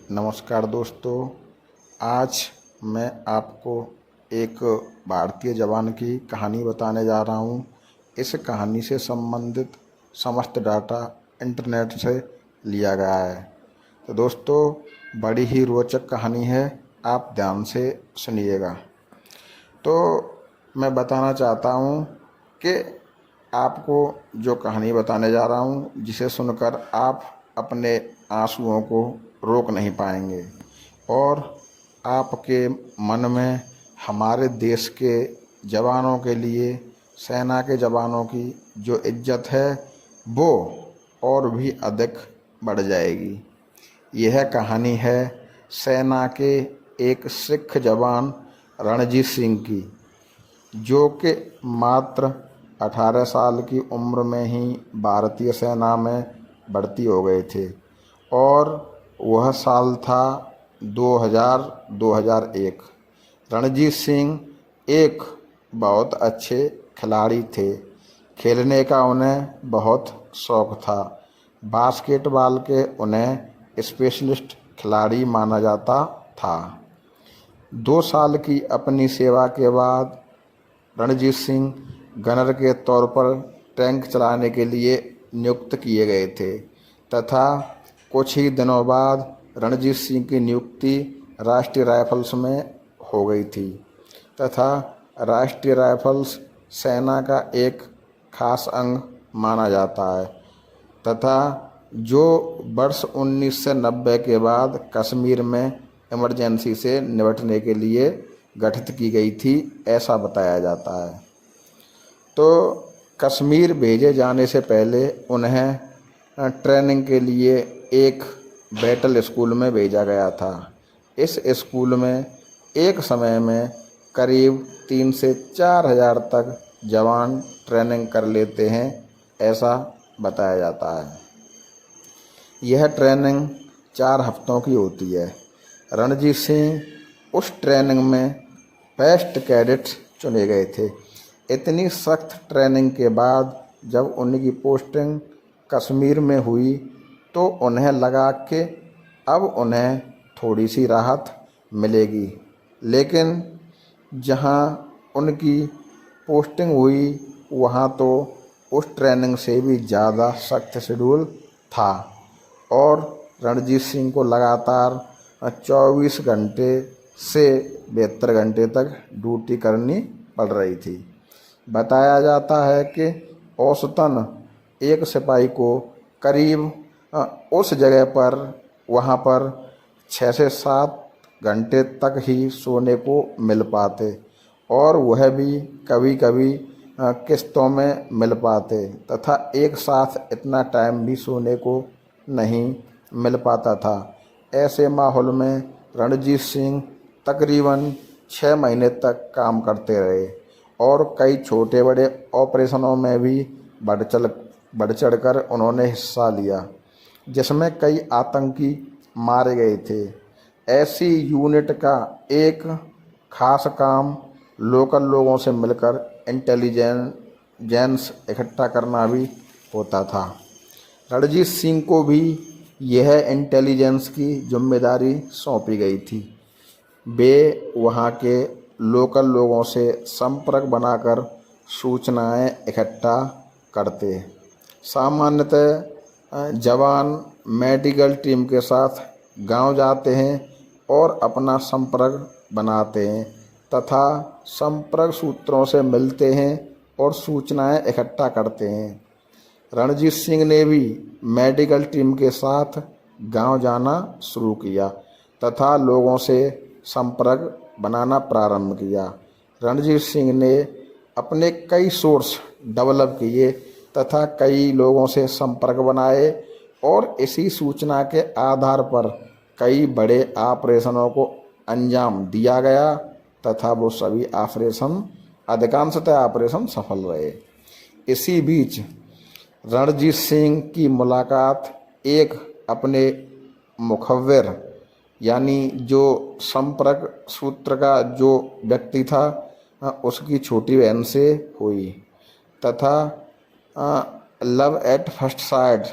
नमस्कार दोस्तों। आज मैं आपको एक भारतीय जवान की कहानी बताने जा रहा हूँ। इस कहानी से संबंधित समस्त डाटा इंटरनेट से लिया गया है। तो दोस्तों, बड़ी ही रोचक कहानी है, आप ध्यान से सुनिएगा। तो मैं बताना चाहता हूँ कि आपको जो कहानी बताने जा रहा हूँ, जिसे सुनकर आप अपने आंसुओं को रोक नहीं पाएंगे और आपके मन में हमारे देश के जवानों के लिए, सेना के जवानों की जो इज्जत है वो और भी अधिक बढ़ जाएगी। यह कहानी है सेना के एक सिख जवान रणजीत सिंह की, जो कि मात्र 18 साल की उम्र में ही भारतीय सेना में भर्ती हो गए थे और वह साल था 2001। रणजीत सिंह एक बहुत अच्छे खिलाड़ी थे। खेलने का उन्हें बहुत शौक था। बास्केटबॉल के उन्हें स्पेशलिस्ट खिलाड़ी माना जाता था। 2 साल की अपनी सेवा के बाद रणजीत सिंह गनर के तौर पर टैंक चलाने के लिए नियुक्त किए गए थे तथा कुछ ही दिनों बाद रणजीत सिंह की नियुक्ति राष्ट्रीय राइफल्स में हो गई थी तथा राष्ट्रीय राइफल्स सेना का एक खास अंग माना जाता है तथा जो वर्ष 1990 के बाद कश्मीर में इमरजेंसी से निपटने के लिए गठित की गई थी, ऐसा बताया जाता है। तो कश्मीर भेजे जाने से पहले उन्हें ट्रेनिंग के लिए एक बैटल स्कूल में भेजा गया था। इस स्कूल में एक समय में करीब 3 से 4 हज़ार तक जवान ट्रेनिंग कर लेते हैं, ऐसा बताया जाता है। यह ट्रेनिंग 4 हफ्तों की होती है। रणजीत सिंह उस ट्रेनिंग में बेस्ट कैडेट्स चुने गए थे। इतनी सख्त ट्रेनिंग के बाद जब उनकी पोस्टिंग कश्मीर में हुई तो उन्हें लगा कि अब उन्हें थोड़ी सी राहत मिलेगी, लेकिन जहां उनकी पोस्टिंग हुई वहां तो उस ट्रेनिंग से भी ज़्यादा सख्त शेड्यूल था और रणजीत सिंह को लगातार 24 घंटे से 72 घंटे तक ड्यूटी करनी पड़ रही थी। बताया जाता है कि औसतन एक सिपाही को करीब उस जगह पर वहाँ पर 6 से 7 घंटे तक ही सोने को मिल पाते और वह भी कभी कभी किस्तों में मिल पाते तथा एक साथ इतना टाइम भी सोने को नहीं मिल पाता था। ऐसे माहौल में रणजीत सिंह तकरीबन 6 महीने तक काम करते रहे और कई छोटे बड़े ऑपरेशनों में भी बढ़ चढ़कर उन्होंने हिस्सा लिया, जिसमें कई आतंकी मारे गए थे। ऐसी यूनिट का एक खास काम लोकल लोगों से मिलकर इंटेलिजेंस इकट्ठा करना भी होता था। रणजीत सिंह को भी यह इंटेलिजेंस की जिम्मेदारी सौंपी गई थी। वे वहाँ के लोकल लोगों से संपर्क बनाकर सूचनाएं इकट्ठा करते। सामान्यतः जवान मेडिकल टीम के साथ गांव जाते हैं और अपना संपर्क बनाते हैं तथा संपर्क सूत्रों से मिलते हैं और सूचनाएं इकट्ठा करते हैं। रणजीत सिंह ने भी मेडिकल टीम के साथ गांव जाना शुरू किया तथा लोगों से संपर्क बनाना प्रारंभ किया। रणजीत सिंह ने अपने कई सोर्स डेवलप किए तथा कई लोगों से संपर्क बनाए और इसी सूचना के आधार पर कई बड़े ऑपरेशनों को अंजाम दिया गया तथा वो सभी ऑपरेशन, अधिकांशतः ऑपरेशन सफल रहे। इसी बीच रणजीत सिंह की मुलाकात एक अपने मुखबिर यानी जो संपर्क सूत्र का जो व्यक्ति था उसकी छोटी बहन से हुई तथा लव एट फर्स्ट साइट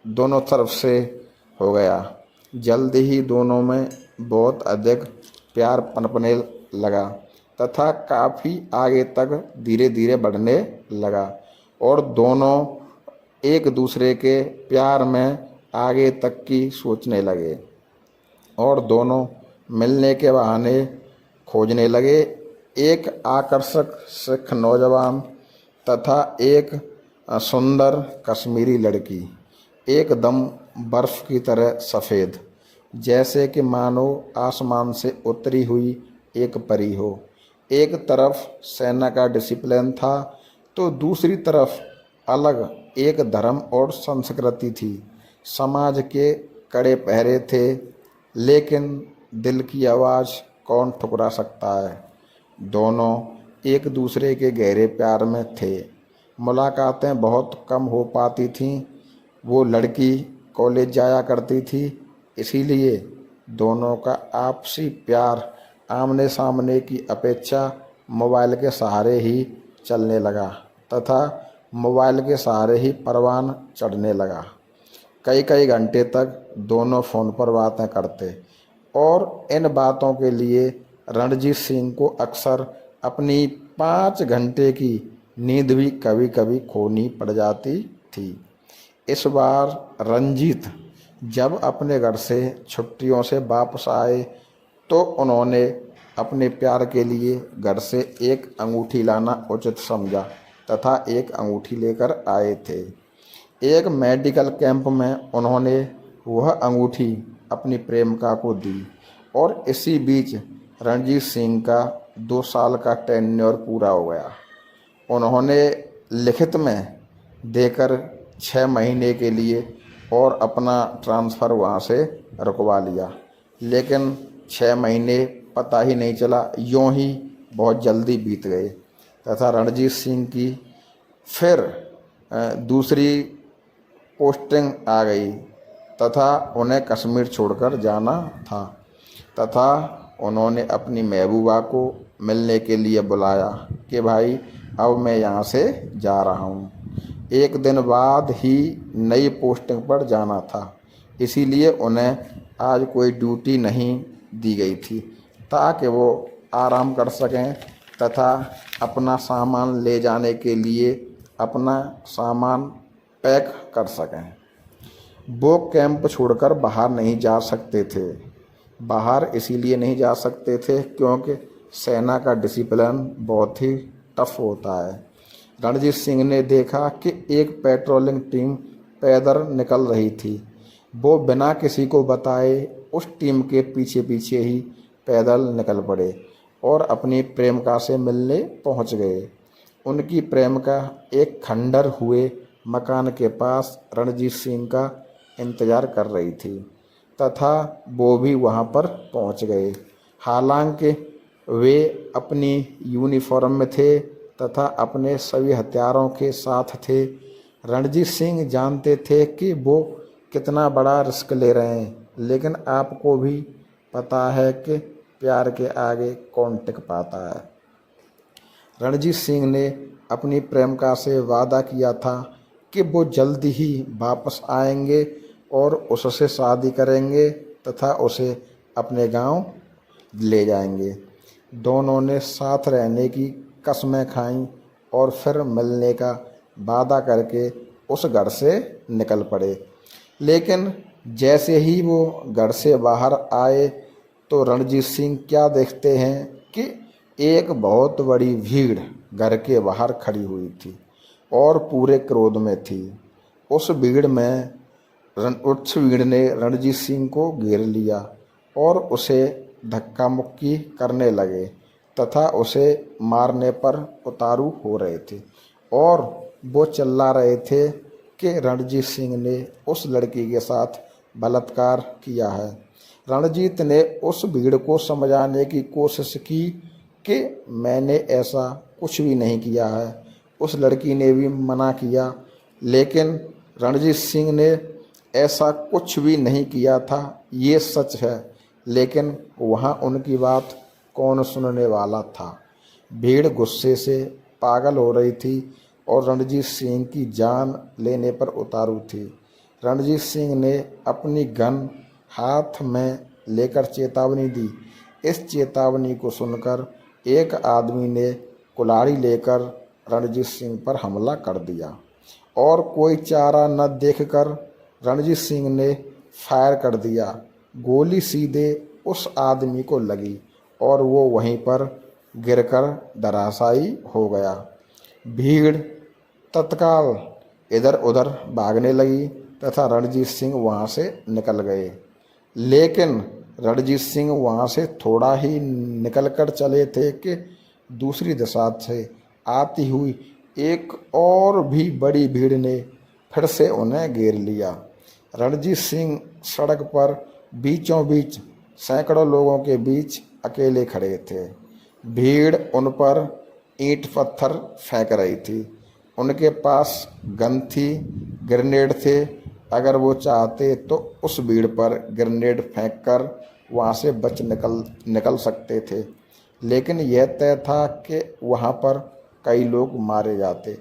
दोनों तरफ से हो गया। जल्द ही दोनों में बहुत अधिक प्यार पनपने लगा तथा काफ़ी आगे तक धीरे धीरे बढ़ने लगा और दोनों एक दूसरे के प्यार में आगे तक की सोचने लगे और दोनों मिलने के बहाने खोजने लगे। एक आकर्षक सिख नौजवान तथा एक सुंदर कश्मीरी लड़की, एकदम बर्फ की तरह सफ़ेद, जैसे कि मानो आसमान से उतरी हुई एक परी हो। एक तरफ सेना का डिसिप्लिन था तो दूसरी तरफ अलग एक धर्म और संस्कृति थी। समाज के कड़े पहरे थे, लेकिन दिल की आवाज़ कौन ठुकरा सकता है। दोनों एक दूसरे के गहरे प्यार में थे। मुलाकातें बहुत कम हो पाती थीं। वो लड़की कॉलेज जाया करती थी, इसीलिए दोनों का आपसी प्यार आमने सामने की अपेक्षा मोबाइल के सहारे ही चलने लगा तथा मोबाइल के सहारे ही परवान चढ़ने लगा। कई कई घंटे तक दोनों फ़ोन पर बातें करते और इन बातों के लिए रणजीत सिंह को अक्सर अपनी 5 घंटे की नींद भी कभी कभी खोनी पड़ जाती थी। इस बार रंजीत जब अपने घर से छुट्टियों से वापस आए तो उन्होंने अपने प्यार के लिए घर से एक अंगूठी लाना उचित समझा तथा एक अंगूठी लेकर आए थे। एक मेडिकल कैंप में उन्होंने वह अंगूठी अपनी प्रेमिका को दी और इसी बीच रणजीत सिंह का 2 साल का टेन्योर पूरा हो गया। उन्होंने लिखित में देकर 6 महीने के लिए और अपना ट्रांसफ़र वहाँ से रुकवा लिया, लेकिन 6 महीने पता ही नहीं चला, यूँ ही बहुत जल्दी बीत गए तथा रणजीत सिंह की फिर दूसरी पोस्टिंग आ गई तथा उन्हें कश्मीर छोड़कर जाना था तथा उन्होंने अपनी महबूबा को मिलने के लिए बुलाया कि भाई अब मैं यहाँ से जा रहा हूँ। एक दिन बाद ही नई पोस्टिंग पर जाना था, इसीलिए उन्हें आज कोई ड्यूटी नहीं दी गई थी ताकि वो आराम कर सकें तथा अपना सामान ले जाने के लिए अपना सामान पैक कर सकें। वो कैंप छोड़कर बाहर नहीं जा सकते थे। बाहर इसीलिए नहीं जा सकते थे क्योंकि सेना का डिसिप्लिन बहुत ही टफ होता है। रणजीत सिंह ने देखा कि एक पेट्रोलिंग टीम पैदल निकल रही थी। वो बिना किसी को बताए उस टीम के पीछे पीछे ही पैदल निकल पड़े और अपनी प्रेमिका से मिलने पहुंच गए। उनकी प्रेमिका एक खंडर हुए मकान के पास रणजीत सिंह का इंतज़ार कर रही थी तथा वो भी वहां पर पहुंच गए। हालांकि वे अपनी यूनिफॉर्म में थे तथा अपने सभी हथियारों के साथ थे। रणजीत सिंह जानते थे कि वो कितना बड़ा रिस्क ले रहे हैं, लेकिन आपको भी पता है कि प्यार के आगे कौन टिक पाता है। रणजीत सिंह ने अपनी प्रेमिका से वादा किया था कि वो जल्दी ही वापस आएंगे और उससे शादी करेंगे तथा उसे अपने गांव ले जाएंगे। दोनों ने साथ रहने की कसमें खाईं और फिर मिलने का वादा करके उस घर से निकल पड़े। लेकिन जैसे ही वो घर से बाहर आए तो रणजीत सिंह क्या देखते हैं कि एक बहुत बड़ी भीड़ घर के बाहर खड़ी हुई थी और पूरे क्रोध में थी। उस भीड़ ने रणजीत सिंह को घेर लिया और उसे धक्का मुक्की करने लगे तथा उसे मारने पर उतारू हो रहे थे और वो चिल्ला रहे थे कि रणजीत सिंह ने उस लड़की के साथ बलात्कार किया है। रणजीत ने उस भीड़ को समझाने की कोशिश की कि मैंने ऐसा कुछ भी नहीं किया है। उस लड़की ने भी मना किया, लेकिन रणजीत सिंह ने ऐसा कुछ भी नहीं किया था, ये सच है, लेकिन वहाँ उनकी बात कौन सुनने वाला था। भीड़ गुस्से से पागल हो रही थी और रणजीत सिंह की जान लेने पर उतारू थी। रणजीत सिंह ने अपनी गन हाथ में लेकर चेतावनी दी। इस चेतावनी को सुनकर एक आदमी ने कुल्हाड़ी लेकर रणजीत सिंह पर हमला कर दिया और कोई चारा न देखकर रणजीत सिंह ने फायर कर दिया। गोली सीधे उस आदमी को लगी और वो वहीं पर गिरकर धराशायी हो गया। भीड़ तत्काल इधर उधर भागने लगी तथा रणजीत सिंह वहाँ से निकल गए। लेकिन रणजीत सिंह वहाँ से थोड़ा ही निकलकर चले थे कि दूसरी दिशा से आती हुई एक और भी बड़ी भीड़ ने फिर से उन्हें घेर लिया। रणजीत सिंह सड़क पर बीचों बीच सैकड़ों लोगों के बीच अकेले खड़े थे। भीड़ उन पर ईंट पत्थर फेंक रही थी। उनके पास गन थी, ग्रेनेड थे। अगर वो चाहते तो उस भीड़ पर ग्रेनेड फेंककर वहाँ से बच निकल सकते थे, लेकिन यह तय था कि वहाँ पर कई लोग मारे जाते।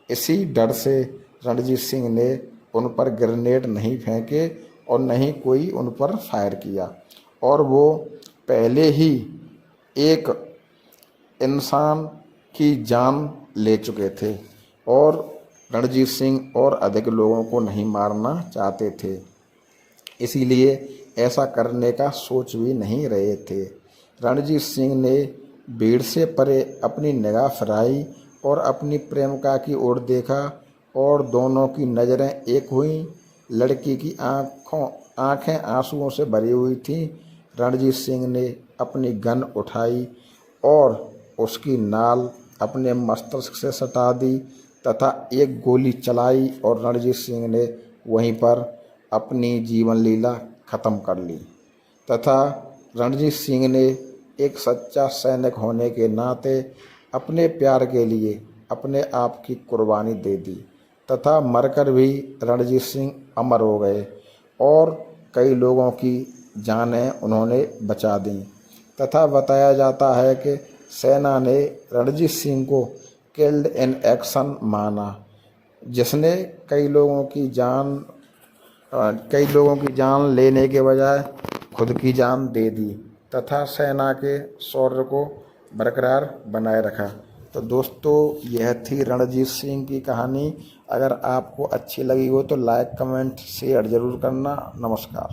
इसी डर से रणजीत सिंह ने उन पर ग्रेनेड नहीं फेंके और न ही कोई उन पर फायर किया, और वो पहले ही एक इंसान की जान ले चुके थे और रणजीत सिंह और अधिक लोगों को नहीं मारना चाहते थे, इसीलिए ऐसा करने का सोच भी नहीं रहे थे। रणजीत सिंह ने भीड़ से परे अपनी निगाह फिराई और अपनी प्रेमिका की ओर देखा और दोनों की नज़रें एक हुई। लड़की की आंखें आंसुओं से भरी हुई थीं। रणजीत सिंह ने अपनी गन उठाई और उसकी नाल अपने मस्तिष्क से सटा दी तथा एक गोली चलाई और रणजीत सिंह ने वहीं पर अपनी जीवन लीला ख़त्म कर ली तथा रणजीत सिंह ने एक सच्चा सैनिक होने के नाते अपने प्यार के लिए अपने आप की कुर्बानी दे दी तथा मरकर भी रणजीत सिंह अमर हो गए और कई लोगों की जानें उन्होंने बचा दी तथा बताया जाता है कि सेना ने रणजीत सिंह को किल्ड इन एक्शन माना, जिसने कई लोगों की जान लेने के बजाय खुद की जान दे दी तथा सेना के शौर्य को बरकरार बनाए रखा। तो दोस्तों, यह थी रणजीत सिंह की कहानी। अगर आपको अच्छी लगी हो तो लाइक, कमेंट, शेयर ज़रूर करना। नमस्कार।